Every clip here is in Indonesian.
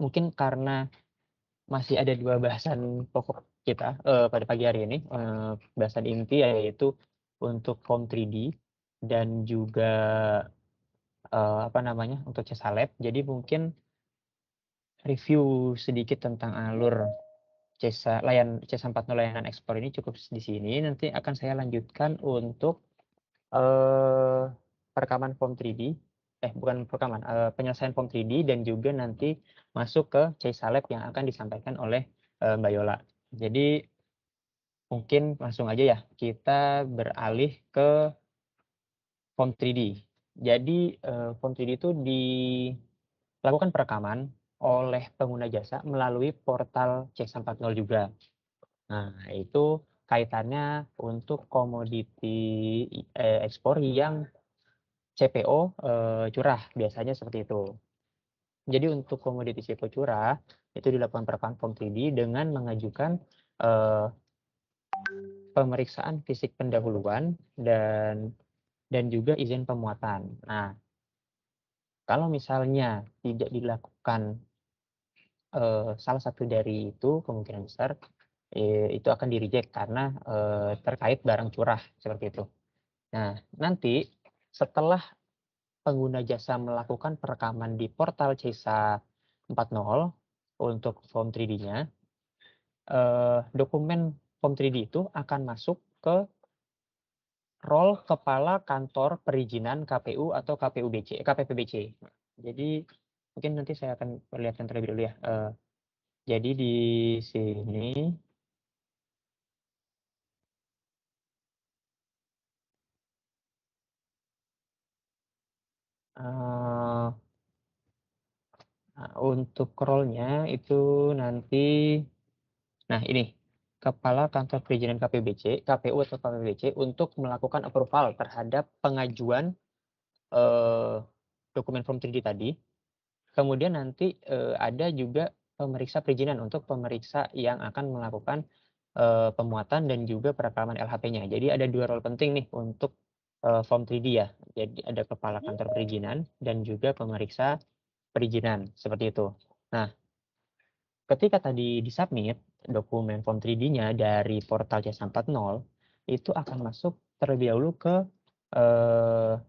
mungkin karena masih ada 2 bahasan pokok kita, pada pagi hari ini, bahasan inti yaitu untuk Form 3D dan juga, apa namanya, untuk Cesalab. Jadi mungkin review sedikit tentang alur C140 layanan ekspor ini cukup di sini, nanti akan saya lanjutkan untuk, eee, perekaman Form 3D, bukan perekaman, penyelesaian Form 3D dan juga nanti masuk ke Cesalab yang akan disampaikan oleh, Mbak Yola. Jadi mungkin langsung aja ya, kita beralih ke Form 3D. Jadi, Form 3D itu dilakukan perekaman oleh pengguna jasa melalui portal C140 juga. Nah, itu kaitannya untuk komoditi ekspor yang CPO, curah, biasanya seperti itu. Jadi untuk komoditi CPO curah, itu dilakukan perekaman Form 3D dengan mengajukan, eee, pemeriksaan fisik pendahuluan dan juga izin pemuatan. Nah, kalau misalnya tidak dilakukan, salah satu dari itu, kemungkinan besar, itu akan di-reject karena, terkait barang curah, seperti itu. Nah, nanti setelah pengguna jasa melakukan perekaman di portal CESA 40 untuk Form 3D-nya, dokumen Form 3D itu akan masuk ke rol kepala kantor perizinan KPU atau KPPBC. Jadi mungkin nanti saya akan perlihatkan terlebih dahulu ya. Jadi di sini, eee, untuk role-nya itu nanti, nah ini, kepala kantor perizinan KPU atau KPPBC untuk melakukan approval terhadap pengajuan, eee, dokumen Form 3D tadi. Kemudian nanti, ada juga pemeriksa perizinan untuk pemeriksa yang akan melakukan, pemuatan dan juga perekaman LHP-nya. Jadi ada 2 role penting nih untuk, Form 3D ya. Jadi ada kepala kantor perizinan dan juga pemeriksa perizinan, seperti itu. Nah, ketika tadi di-submit dokumen Form 3D-nya dari portal C140, itu akan masuk terlebih dahulu eee,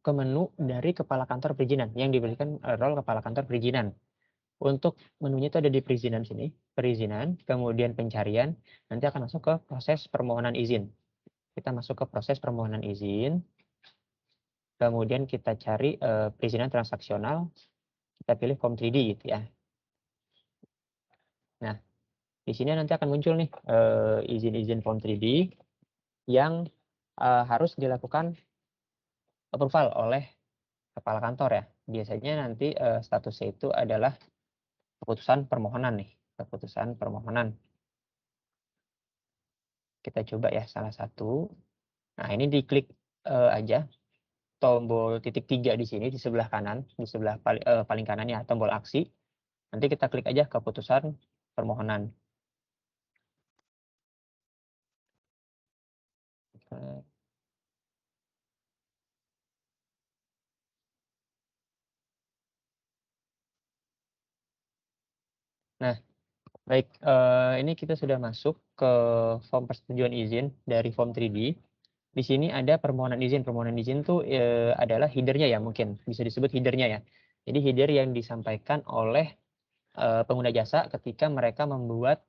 ke menu dari kepala kantor perizinan yang diberikan, role kepala kantor perizinan. Untuk menunya itu ada di perizinan sini, perizinan, kemudian pencarian, nanti akan masuk ke proses permohonan izin. Kita masuk ke proses permohonan izin, kemudian kita cari, perizinan transaksional, kita pilih Form 3D gitu ya. Nah, di sini nanti akan muncul nih, izin-izin Form 3D yang, harus dilakukan approval oleh kepala kantor ya. Biasanya nanti, statusnya itu adalah keputusan permohonan nih, keputusan permohonan. Kita coba ya salah satu. Nah, ini diklik, aja tombol titik 3 di sini di sebelah kanan, di sebelah paling kanan ya, tombol aksi. Nanti kita klik aja keputusan permohonan. Eee, nah, baik, ini kita sudah masuk ke form persetujuan izin dari Form 3D. Di sini ada permohonan izin tuh, adalah header-nya ya mungkin, bisa disebut header-nya ya. Jadi header yang disampaikan oleh, pengguna jasa ketika mereka membuat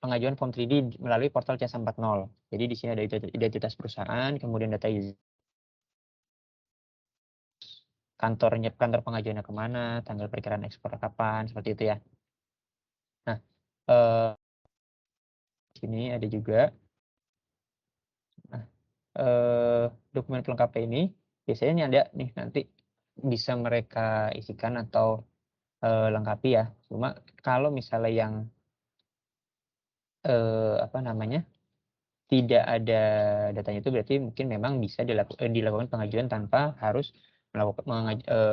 pengajuan Form 3D melalui portal C140. Jadi di sini ada identitas perusahaan, kemudian data kantor pengajuannya ke mana, tanggal perkiraan ekspor kapan, seperti itu ya. Nah, eee, sini ada juga, nah, dokumen pelengkapnya ini biasanya ini ada nih nanti bisa mereka isikan atau, lengkapi ya. Cuma kalau misalnya yang, apa namanya, tidak ada datanya itu berarti mungkin memang bisa dilakukan pengajuan tanpa harus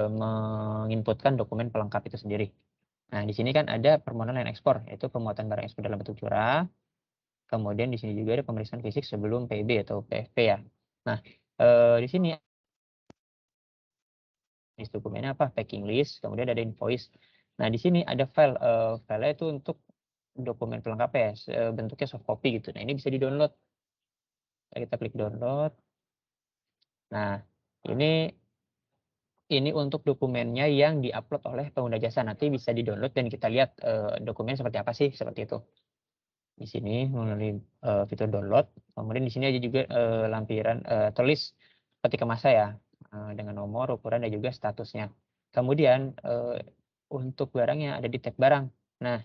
menginputkan dokumen pelengkap itu sendiri. Nah, di sini kan ada permohonan layanan ekspor, yaitu pemuatan barang ekspor dalam bentuk curah, kemudian di sini juga ada pemeriksaan fisik sebelum PB atau PFP ya. Nah, di sini Jenis dokumennya apa? Packing list, kemudian ada invoice. Nah, di sini ada file, filenya itu untuk dokumen pelengkapnya ya, bentuknya soft copy gitu. Nah, ini bisa di-download. Kita klik download. Nah, ini untuk dokumennya yang di-upload oleh pengguna jasa. Nanti bisa di-download dan kita lihat dokumen seperti apa sih, seperti itu. Di sini melalui fitur download. Kemudian di sini ada juga lampiran tulis ketika masa ya, dengan nomor, ukuran, dan juga statusnya. Kemudian untuk barangnya ada di tab barang. Nah,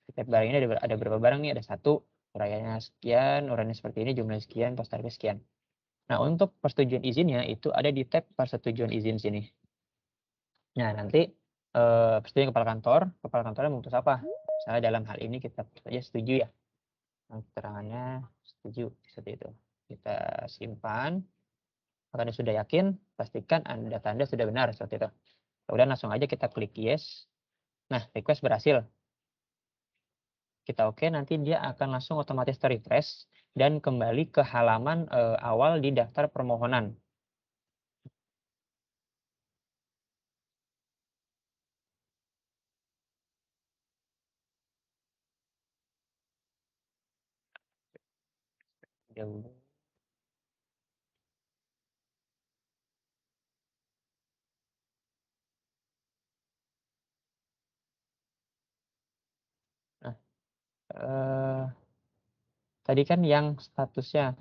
di tab barang ini ada berapa barang nih? Ada 1, uraiannya sekian, uraiannya seperti ini, jumlahnya sekian, pos tarifnya sekian. Nah, untuk persetujuan izinnya itu ada di tab persetujuan izin sini. Nah, nanti persetujuan kepala kantornya memutus apa? Misalnya dalam hal ini kita saja setuju ya. Keterangannya setuju, seperti itu. Kita simpan. Kalau sudah yakin, pastikan data Anda sudah benar, seperti itu. Kemudian langsung aja kita klik yes. Nah, request berhasil. Kita oke, nanti dia akan langsung otomatis ter-refresh dan kembali ke halaman awal di daftar permohonan. Dahulu. Nah, tadi kan yang statusnya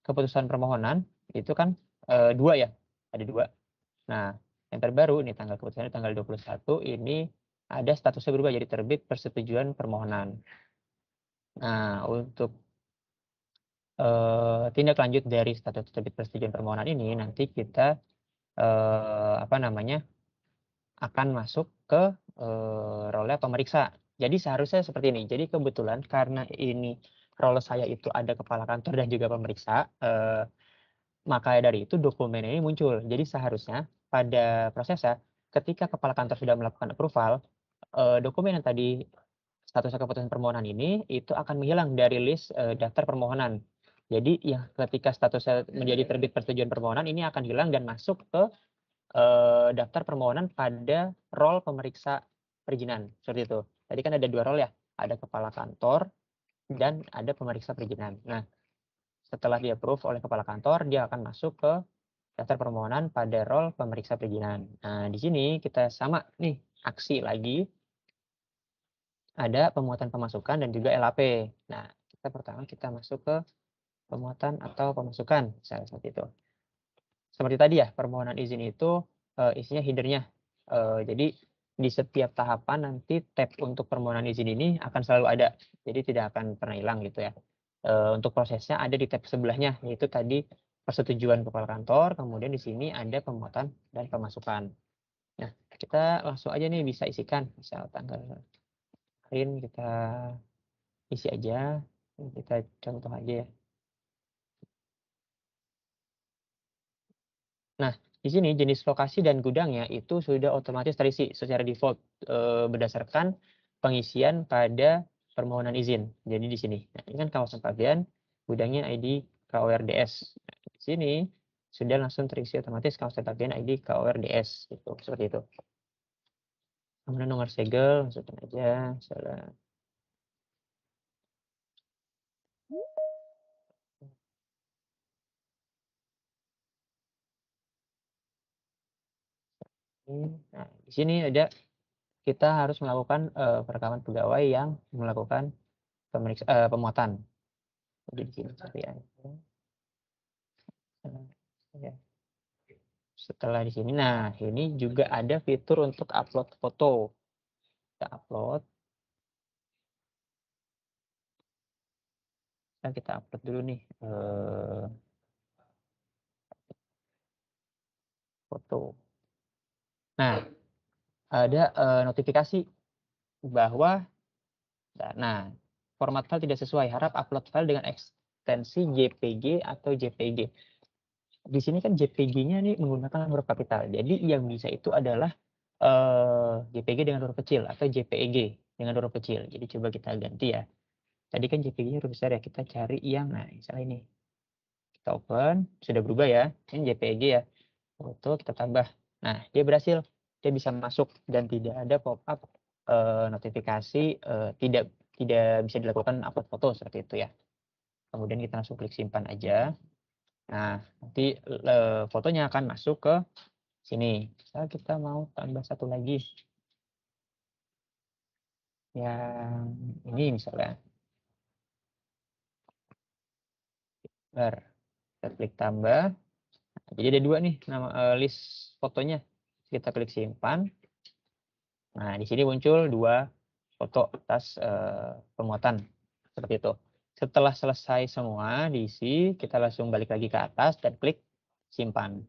keputusan permohonan itu kan 2 ya, ada 2. Nah, yang terbaru ini tanggal keputusannya tanggal 21 ini ada statusnya berubah jadi terbit persetujuan permohonan. Nah, untuk tindak lanjut dari status terbit persetujuan permohonan ini nanti kita apa namanya, akan masuk ke role pemeriksa. Jadi seharusnya seperti ini. Jadi kebetulan karena ini role saya itu ada kepala kantor dan juga pemeriksa, maka dari itu dokumen ini muncul. Jadi seharusnya pada prosesnya ketika kepala kantor sudah melakukan approval, dokumen yang tadi status keputusan permohonan ini itu akan menghilang dari list daftar permohonan. Jadi ya ketika statusnya menjadi terbit persetujuan permohonan ini akan hilang dan masuk ke daftar permohonan pada role pemeriksa perizinan, seperti itu. Tadi kan ada 2 role ya, ada kepala kantor dan ada pemeriksa perizinan. Nah, setelah di-approve oleh kepala kantor, dia akan masuk ke daftar permohonan pada role pemeriksa perizinan. Nah, di sini kita sama nih, aksi lagi, ada pemuatan pemasukan dan juga LAP. Nah, pertama kita masuk ke pemuatan atau pemasukan, misalnya seperti itu. Seperti tadi ya, permohonan izin itu isinya header-nya. Jadi di setiap tahapan nanti tab untuk permohonan izin ini akan selalu ada. Jadi tidak akan pernah hilang gitu ya. Untuk prosesnya ada di tab sebelahnya, yaitu tadi persetujuan kepala kantor, kemudian di sini ada pemuatan dan pemasukan. Nah, kita langsung aja nih bisa isikan, misal tanggal kemarin kita isi aja, kita contoh aja ya. Nah, di sini jenis lokasi dan gudangnya itu sudah otomatis terisi secara default berdasarkan pengisian pada permohonan izin. Jadi di sini. Nah, ini kan kawasan pabean, gudangnya ID KORDS. Nah, di sini sudah langsung terisi otomatis kawasan pabean ID KORDS gitu, seperti itu. Kemudian nomor segel, masukkan aja, misalnya. Nah, di sini ada kita harus melakukan perekaman pegawai yang melakukan pemuatan. Jadi di sini seperti ya. Ya. Setelah di sini, nah ini juga ada fitur untuk upload foto. Kita upload, kita upload dulu nih foto. Nah, ada notifikasi bahwa, nah format file tidak sesuai. Harap upload file dengan ekstensi JPG atau JPG. Di sini kan JPG-nya nih menggunakan huruf kapital. Jadi yang bisa itu adalah JPG dengan huruf kecil atau JPEG dengan huruf kecil. Jadi coba kita ganti ya. Tadi kan JPG-nya huruf besar ya, kita cari yang, nah misalnya ini. Kita open, sudah berubah ya. Ini JPEG ya. Foto kita tambah. Nah, dia berhasil, dia bisa masuk dan tidak ada pop-up notifikasi tidak bisa dilakukan upload foto seperti itu ya. Kemudian kita langsung klik simpan aja. Nah, nanti fotonya akan masuk ke sini. Misal kita mau tambah satu lagi. Yang ini misalnya. Bentar, kita klik tambah. Jadi ada dua nih nama list fotonya. Kita klik simpan. Nah, di sini muncul dua foto atas pemuatan seperti itu. Setelah selesai semua diisi, kita langsung balik lagi ke atas dan klik simpan.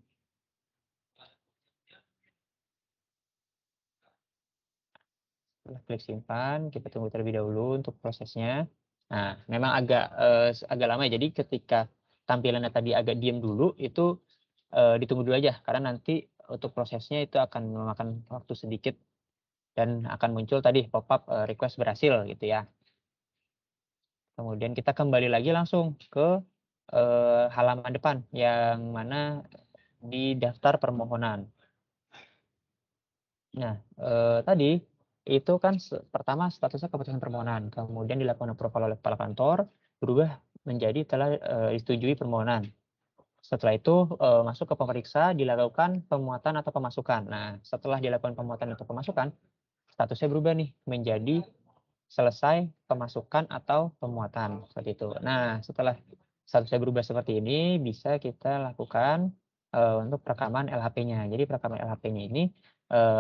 Setelah klik simpan, kita tunggu terlebih dahulu untuk prosesnya. Nah, memang agak lama ya. Jadi ketika tampilannya tadi agak diam dulu, itu ditunggu dulu aja karena nanti untuk prosesnya itu akan memakan waktu sedikit dan akan muncul tadi pop-up request berhasil gitu ya. Kemudian kita kembali lagi langsung ke halaman depan yang mana di daftar permohonan. Nah, tadi itu kan pertama statusnya keputusan permohonan, kemudian dilakukan approval oleh kepala kantor, berubah menjadi telah disetujui permohonan. Setelah itu masuk ke pemeriksa, dilakukan pemuatan atau pemasukan. Nah, setelah dilakukan pemuatan atau pemasukan, statusnya berubah nih menjadi selesai pemasukan atau pemuatan seperti itu. Nah, setelah statusnya berubah seperti ini, bisa kita lakukan untuk perekaman LHP-nya. Jadi perekaman LHP-nya ini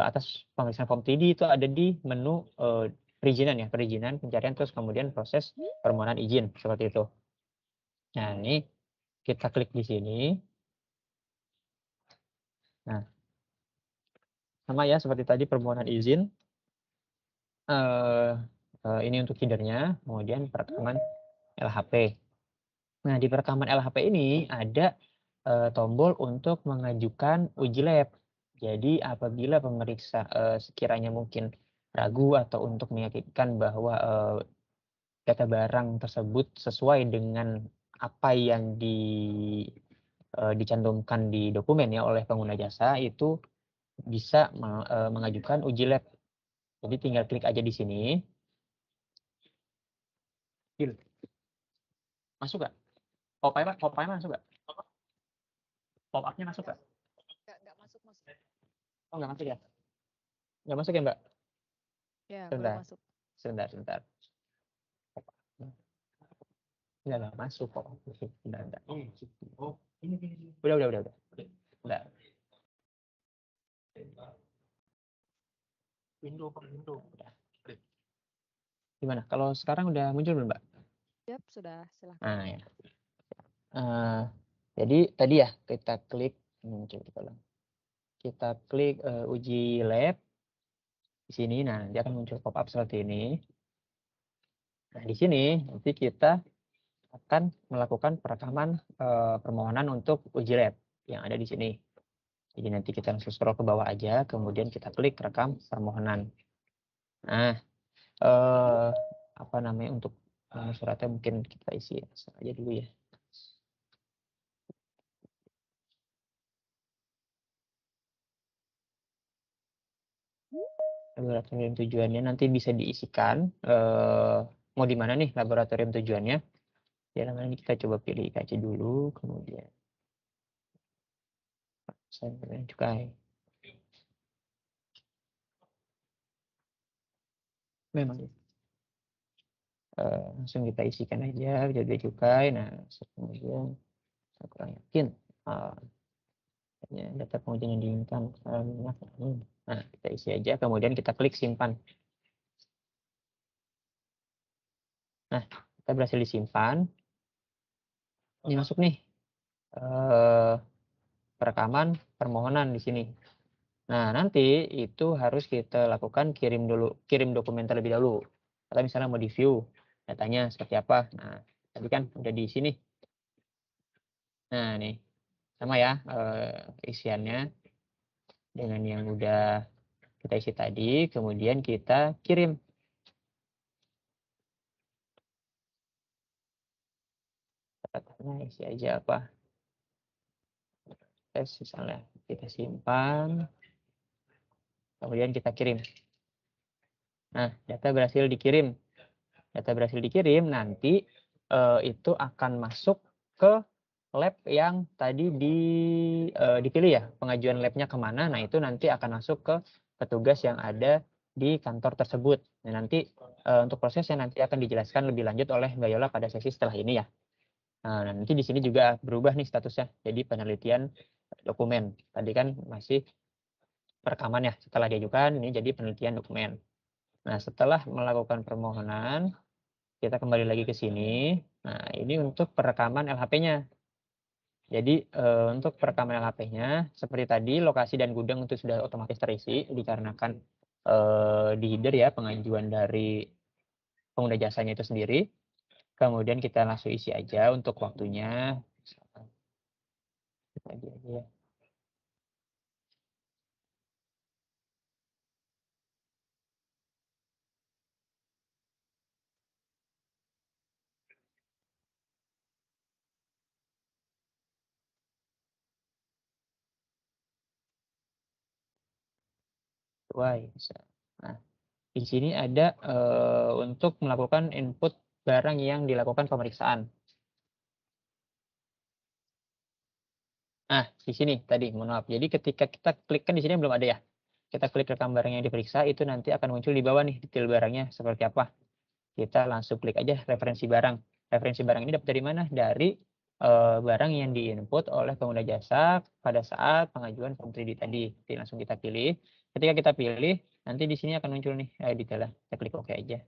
atas pemeriksaan Form 3D itu ada di menu perizinan ya, perizinan, pencarian, terus kemudian proses permohonan izin seperti itu. Nah, ini kita klik di sini. Nah, sama ya seperti tadi permohonan izin. Ini untuk header-nya, kemudian perekaman LHP. Nah, di perekaman LHP ini ada tombol untuk mengajukan uji lab. Jadi apabila pemeriksa sekiranya mungkin ragu atau untuk meyakinkan bahwa data barang tersebut sesuai dengan apa yang dicantumkan di dokumen ya oleh pengguna jasa, itu bisa mengajukan uji lab. Jadi tinggal klik aja di sini. Masuk nggak? Pop-up masuk nggak? Pop-up-nya masuk nggak? Nggak masuk. Oh, nggak masuk ya? Nggak masuk ya, Mbak? Ya, belum Sebentar, masuk. sebentar. Nggak masuk kok. Bentar. Oh, ini. Udah. Bentar. Window. Udah. Gimana? Kalau sekarang udah muncul belum, Mbak? Yap, sudah. Silahkan. Nah, ya. Jadi tadi ya kita klik muncul kita klik uji lab di sini. Nah, dia akan muncul pop-up seperti ini. Nah, di sini nanti kita akan melakukan perekaman permohonan untuk uji lab yang ada di sini. Jadi nanti kita langsung scroll ke bawah aja, kemudian kita klik rekam permohonan. Nah, apa namanya untuk suratnya mungkin kita isi aja dulu ya. Laboratorium tujuannya nanti bisa diisikan mau di mana nih laboratorium tujuannya. Ya namanya ini kita coba pilih IKC dulu, kemudian sampel cukai. Memang langsung kita isikan aja jadi cukai. Nah, kemudian saya kurang yakin data pengujian yang diinginkan. Nah, kita isi aja, kemudian kita klik simpan. Nah, kita berhasil disimpan. Ini masuk nih perekaman permohonan di sini. Nah, nanti itu harus kita lakukan kirim dokumen terlebih dahulu. Atau misalnya mau di-view datanya seperti apa. Nah, tadi kan udah di sini. Nah, nih sama ya isiannya dengan yang udah kita isi tadi, kemudian kita kirim. Katakanlah isi aja apa. Tes misalnya kita simpan. kemudian kita kirim. Nah, data berhasil dikirim. Data berhasil dikirim, nanti itu akan masuk ke lab yang tadi dipilih ya, pengajuan labnya kemana. Nah, itu nanti akan masuk ke petugas yang ada di kantor tersebut. Nah, nanti untuk prosesnya nanti akan dijelaskan lebih lanjut oleh Mbak Yola pada sesi setelah ini ya. Nah, nanti di sini juga berubah nih statusnya, jadi penelitian dokumen. Tadi kan masih perekaman ya, setelah diajukan ini jadi penelitian dokumen. Nah, setelah melakukan permohonan, kita kembali lagi ke sini. Nah, ini untuk perekaman LHP-nya. Jadi, untuk perekaman LHP-nya, seperti tadi lokasi dan gudang itu sudah otomatis terisi dikarenakan, di header ya pengajuan dari pengguna jasanya itu sendiri. Kemudian kita langsung isi aja untuk waktunya, misalkan pagi aja ya. Sesuai, bisa. Nah, di sini ada, untuk melakukan input barang yang dilakukan pemeriksaan. Nah, di sini tadi, mohon maaf. Jadi ketika kita klik, kan di sini belum ada ya. Kita klik rekam barang yang diperiksa, itu nanti akan muncul di bawah nih detail barangnya seperti apa. Kita langsung klik aja referensi barang. Referensi barang ini dapat dari mana? Dari barang yang diinput oleh pengguna jasa pada saat pengajuan form 3D tadi. Jadi langsung kita pilih. Ketika kita pilih, nanti di sini akan muncul nih detailnya. Kita klik OK aja.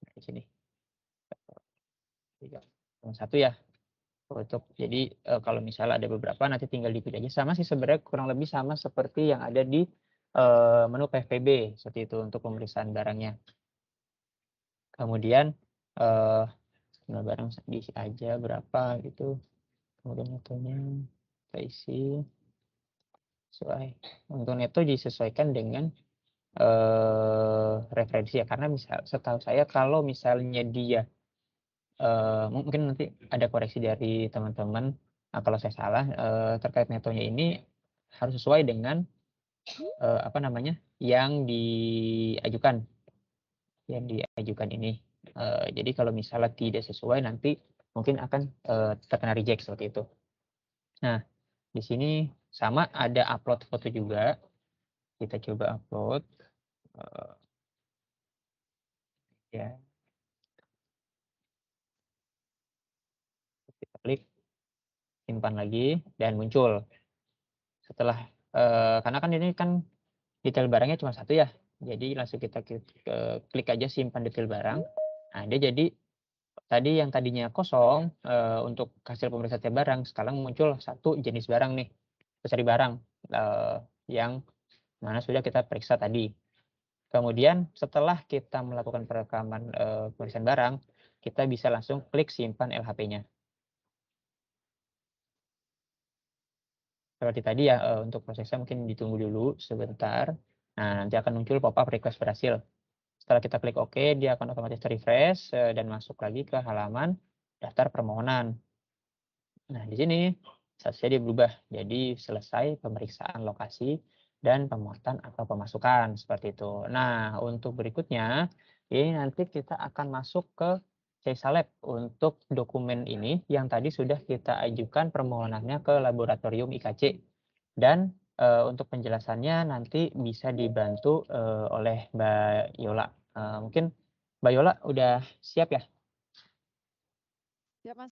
Nah, di sini. Satu ya. Untuk jadi kalau misalnya ada beberapa nanti tinggal dipilih aja, sama sih sebenarnya kurang lebih sama seperti yang ada di menu PFPB seperti itu untuk pemeriksaan barangnya. Kemudian jumlah barang diisi aja berapa gitu, kemudian netonya kita isi sesuai. Untuk neto disesuaikan dengan referensi ya, karena misal setahu saya kalau misalnya dia mungkin nanti ada koreksi dari teman-teman, kalau saya salah, terkait netonya ini harus sesuai dengan, apa namanya, yang diajukan ini. Jadi kalau misalnya tidak sesuai nanti mungkin akan, terkena reject seperti itu. Nah, di sini sama ada upload foto juga, kita coba upload, ya. Kita klik, simpan lagi, dan muncul. Setelah, karena kan ini kan detail barangnya cuma satu ya, jadi langsung kita klik aja simpan detail barang. Nah, dia jadi tadi yang tadinya kosong, untuk hasil pemeriksaan tiap barang, sekarang muncul satu jenis barang nih, cari barang, yang mana sudah kita periksa tadi. Kemudian setelah kita melakukan perekaman, pemeriksaan barang, kita bisa langsung klik simpan LHP-nya. Seperti tadi ya, untuk prosesnya mungkin ditunggu dulu sebentar. Nah, nanti akan muncul pop-up request berhasil. Setelah kita klik OK, dia akan otomatis refresh dan masuk lagi ke halaman daftar permohonan. Nah, di sini statusnya dia berubah. Jadi selesai pemeriksaan lokasi dan pemuatan atau pemasukan seperti itu. Nah, untuk berikutnya ini nanti kita akan masuk ke Cesa Lab untuk dokumen ini yang tadi sudah kita ajukan permohonannya ke laboratorium IKC. Dan untuk penjelasannya nanti bisa dibantu oleh Mbak Yola. Mungkin Mbak Yola udah siap ya? Siap, Mas.